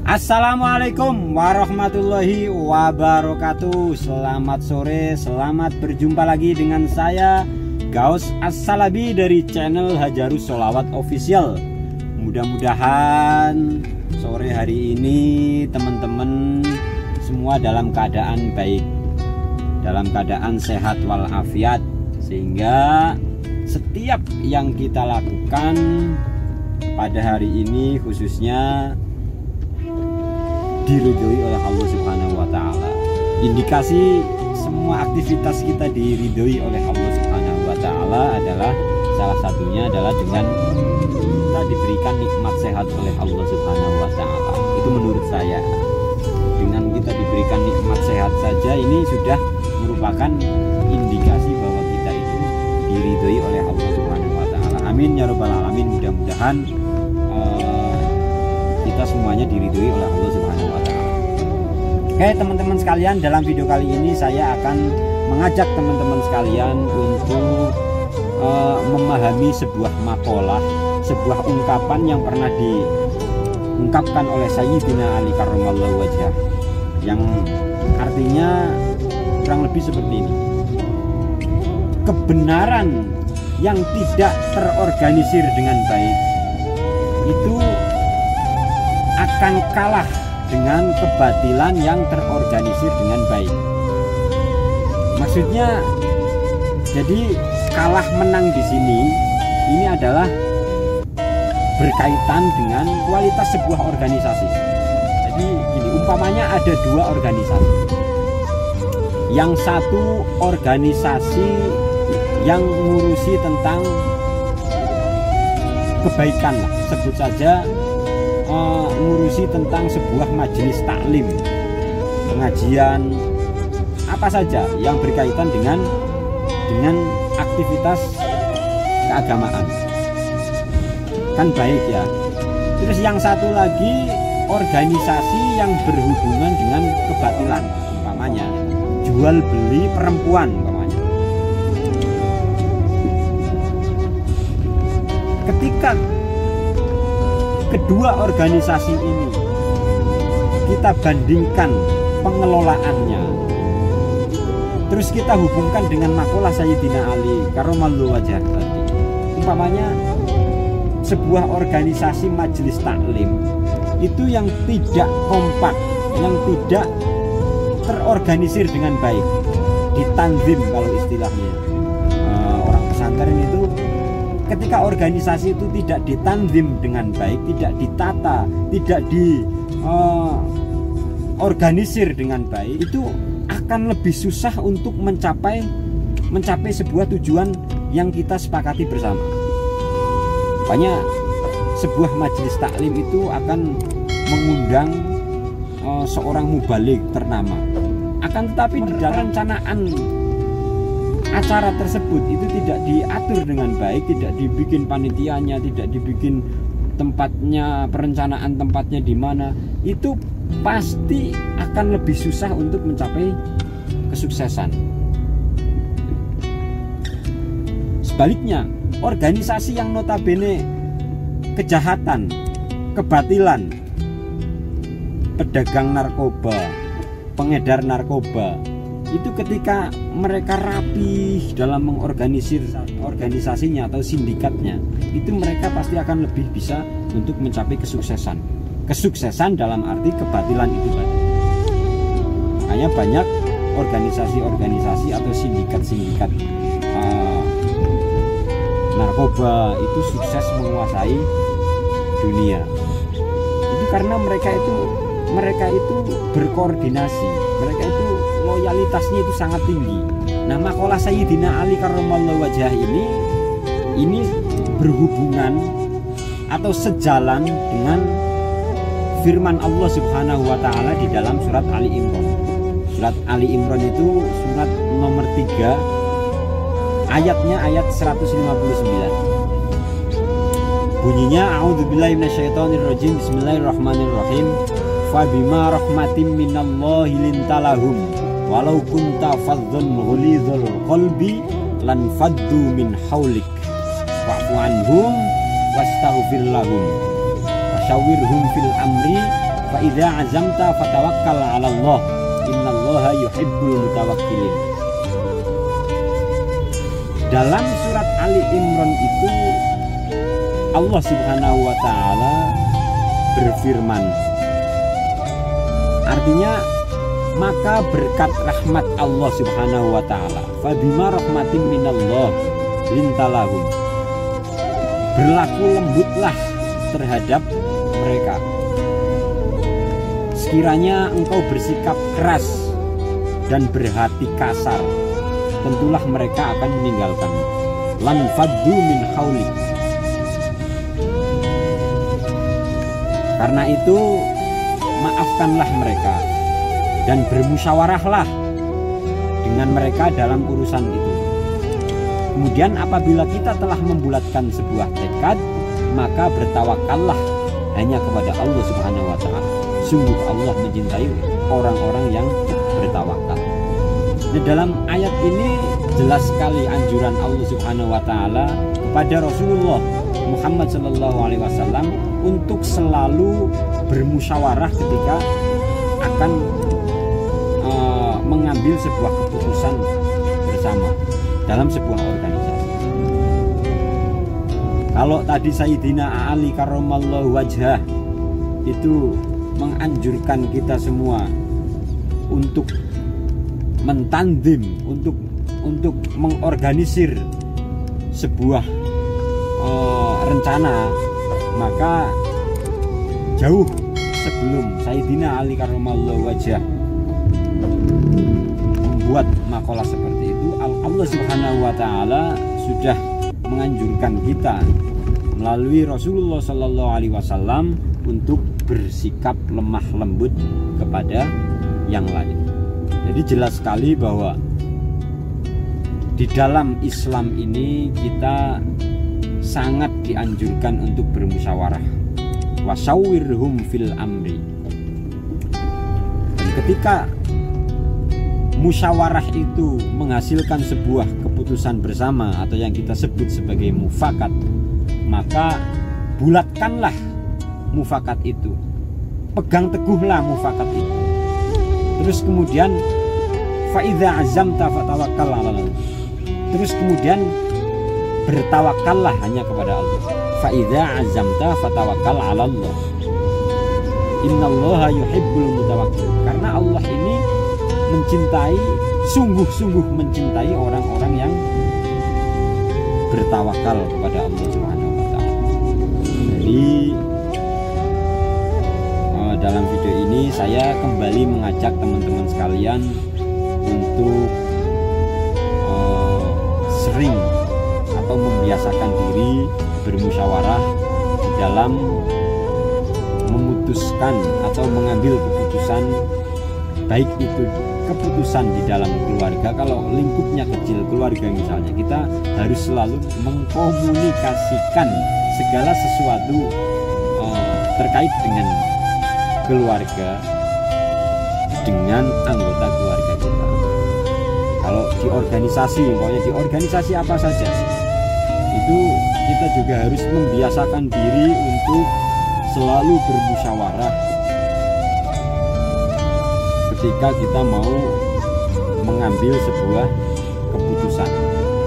Assalamualaikum warahmatullahi wabarakatuh. Selamat sore, selamat berjumpa lagi dengan saya Gaus As-Salabi dari channel Hajarus Sholawat Official. Mudah-mudahan sore hari ini teman-teman semua dalam keadaan baik, dalam keadaan sehat walafiat, sehingga setiap yang kita lakukan pada hari ini khususnya diridhoi oleh Allah Subhanahu wa Ta'ala. Indikasi semua aktivitas kita diridhoi oleh Allah Subhanahu wa Ta'ala adalah salah satunya adalah dengan kita diberikan nikmat sehat oleh Allah Subhanahu wa Ta'ala. Itu menurut saya, dengan kita diberikan nikmat sehat saja ini sudah merupakan indikasi bahwa kita itu diridhoi oleh Allah Subhanahu wa Ta'ala. Amin ya rabbal alamin. Mudah-mudahan kita semuanya diridhoi oleh Allah Subhanahu wa Ta'ala. Oke teman-teman sekalian, dalam video kali ini saya akan mengajak teman-teman sekalian untuk memahami sebuah makalah, sebuah ungkapan yang pernah diungkapkan oleh Sayyidina Ali karramallahu wajhah, yang artinya kurang lebih seperti ini: kebenaran yang tidak terorganisir dengan baik itu akan kalah dengan kebatilan yang terorganisir dengan baik. Maksudnya, jadi kalah menang di sini ini adalah berkaitan dengan kualitas sebuah organisasi. Jadi gini, umpamanya ada dua organisasi. Yang satu organisasi yang ngurusi tentang kebaikan, sebut saja ngurusi tentang sebuah majelis taklim, pengajian, apa saja yang berkaitan dengan aktivitas keagamaan, kan baik ya. Terus yang satu lagi organisasi yang berhubungan dengan kebatilan, umpamanya jual beli perempuan umpamanya. Ketika kedua organisasi ini kita bandingkan pengelolaannya, terus kita hubungkan dengan makalah Sayyidina Ali karramallahu wajhah tadi, umpamanya sebuah organisasi majelis taklim itu yang tidak kompak, yang tidak terorganisir dengan baik, ditanzim kalau istilahnya orang pesantren itu. Ketika organisasi itu tidak ditanzim dengan baik, tidak ditata, tidak diorganisir dengan baik, itu akan lebih susah untuk mencapai sebuah tujuan yang kita sepakati bersama. Makanya sebuah majelis taklim itu akan mengundang seorang mubaligh ternama. Akan tetapi di dalam perencanaan acara tersebut itu tidak diatur dengan baik, tidak dibikin panitianya, tidak dibikin tempatnya, perencanaan tempatnya di mana, itu pasti akan lebih susah untuk mencapai kesuksesan. Sebaliknya, organisasi yang notabene kejahatan, kebatilan, pedagang narkoba, pengedar narkoba, itu ketika mereka rapi dalam mengorganisir organisasinya atau sindikatnya, itu mereka pasti akan lebih bisa untuk mencapai kesuksesan. Kesuksesan dalam arti kebatilan itu tadi. Makanya banyak organisasi-organisasi atau sindikat-sindikat narkoba itu sukses menguasai dunia. Itu karena mereka itu berkoordinasi, mereka itu loyalitasnya itu sangat tinggi. Nah, makalah Sayyidina Ali karramallahu wajhah ini berhubungan atau sejalan dengan firman Allah Subhanahu wa Ta'ala di dalam surat Ali Imran. Surat Ali Imran itu surat nomor 3, ayatnya ayat 159. Bunyinya, a'udzubillahi minasyaitonirrajim, bismillahirrahmanirrahim. Fabima rahmatim minallahi lintalahum walau kunta fadhdhan ghalidhal qalbi lan faddu min haulik wa'fu anhum wastaghfir lahum wasyawirhum fil amri fa idza azamta fatawakkal 'ala Allah innallaha yuhibbul mutawakkilin. Dalam surat Ali Imran itu Allah Subhanahu wa taala berfirman, artinya maka berkat rahmat Allah Subhanahu wa taala, fabima rahmatin minallah lintalahum, berlaku lembutlah terhadap mereka. Sekiranya engkau bersikap keras dan berhati kasar, tentulah mereka akan meninggalkan. Lan faddu min haulik. Karena itu maafkanlah mereka dan bermusyawarahlah dengan mereka dalam urusan itu. Kemudian apabila kita telah membulatkan sebuah tekad, maka bertawakallah hanya kepada Allah Subhanahu wa taala. Sungguh Allah mencintai orang-orang yang bertawakal. Di dalam ayat ini jelas sekali anjuran Allah Subhanahu wa taala kepada Rasulullah Muhammad sallallahu alaihi wasallam untuk selalu bermusyawarah ketika akan mengambil sebuah keputusan bersama dalam sebuah organisasi. Kalau tadi Sayyidina Ali karramallahu wajhah itu menganjurkan kita semua untuk mentandim, untuk mengorganisir sebuah rencana, maka jauh sebelum Sayyidina Ali karramallahu wajhah membuat makalah seperti itu, Allah Subhanahu wa taala sudah menganjurkan kita melalui Rasulullah Sallallahu Alaihi Wasallam untuk bersikap lemah lembut kepada yang lain. Jadi jelas sekali bahwa di dalam Islam ini kita sangat dianjurkan untuk bermusyawarah. Wasyawirhum fil amri. Dan ketika musyawarah itu menghasilkan sebuah keputusan bersama atau yang kita sebut sebagai mufakat, maka bulatkanlah mufakat itu, pegang teguhlah mufakat itu. Terus kemudian fa idza azamta fatawakkal 'ala Allah. Terus kemudian bertawakallah hanya kepada Allah. Fa idza azamta fatawakkal 'ala Allah innallaha yuhibbul mutawakkilin. Karena Allah ini mencintai, sungguh-sungguh mencintai orang-orang yang bertawakal kepada Allah Subhanahu wa taala. Jadi dalam video ini saya kembali mengajak teman-teman sekalian untuk sering atau membiasakan diri bermusyawarah di dalam memutuskan atau mengambil keputusan, baik itu keputusan di dalam keluarga. Kalau lingkupnya kecil, keluarga misalnya, kita harus selalu mengkomunikasikan segala sesuatu terkait dengan keluarga dengan anggota keluarga kita. Kalau di organisasi, pokoknya di organisasi apa saja, itu kita juga harus membiasakan diri untuk selalu bermusyawarah ketika kita mau mengambil sebuah keputusan.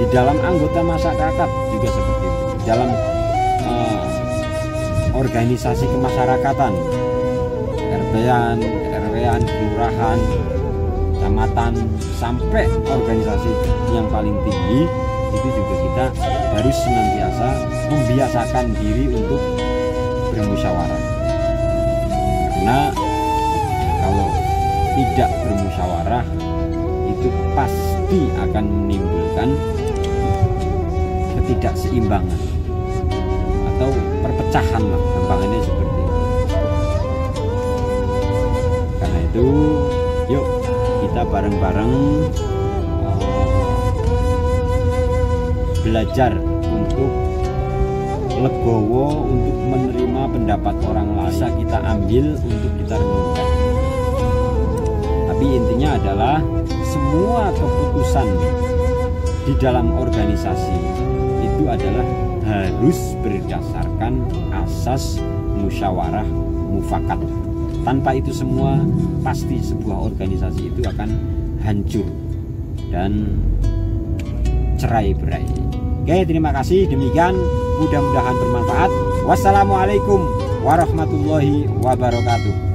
Di dalam anggota masyarakat juga seperti itu. Di dalam organisasi kemasyarakatan, RW-an, kelurahan, kecamatan, sampai organisasi yang paling tinggi, itu juga kita harus senantiasa membiasakan diri untuk bermusyawarah. Karena kalau tidak bermusyawarah itu pasti akan menimbulkan ketidakseimbangan atau perpecahan lah, gampangannya seperti itu. Karena itu yuk kita bareng-bareng belajar untuk legowo, untuk menerima pendapat orang lain, bisa kita ambil untuk kita renungkan. Tapi intinya adalah semua keputusan di dalam organisasi itu adalah harus berdasarkan asas musyawarah mufakat. Tanpa itu semua pasti sebuah organisasi itu akan hancur dan cerai-berai. Oke, terima kasih. Demikian, mudah-mudahan bermanfaat. Wassalamualaikum warahmatullahi wabarakatuh.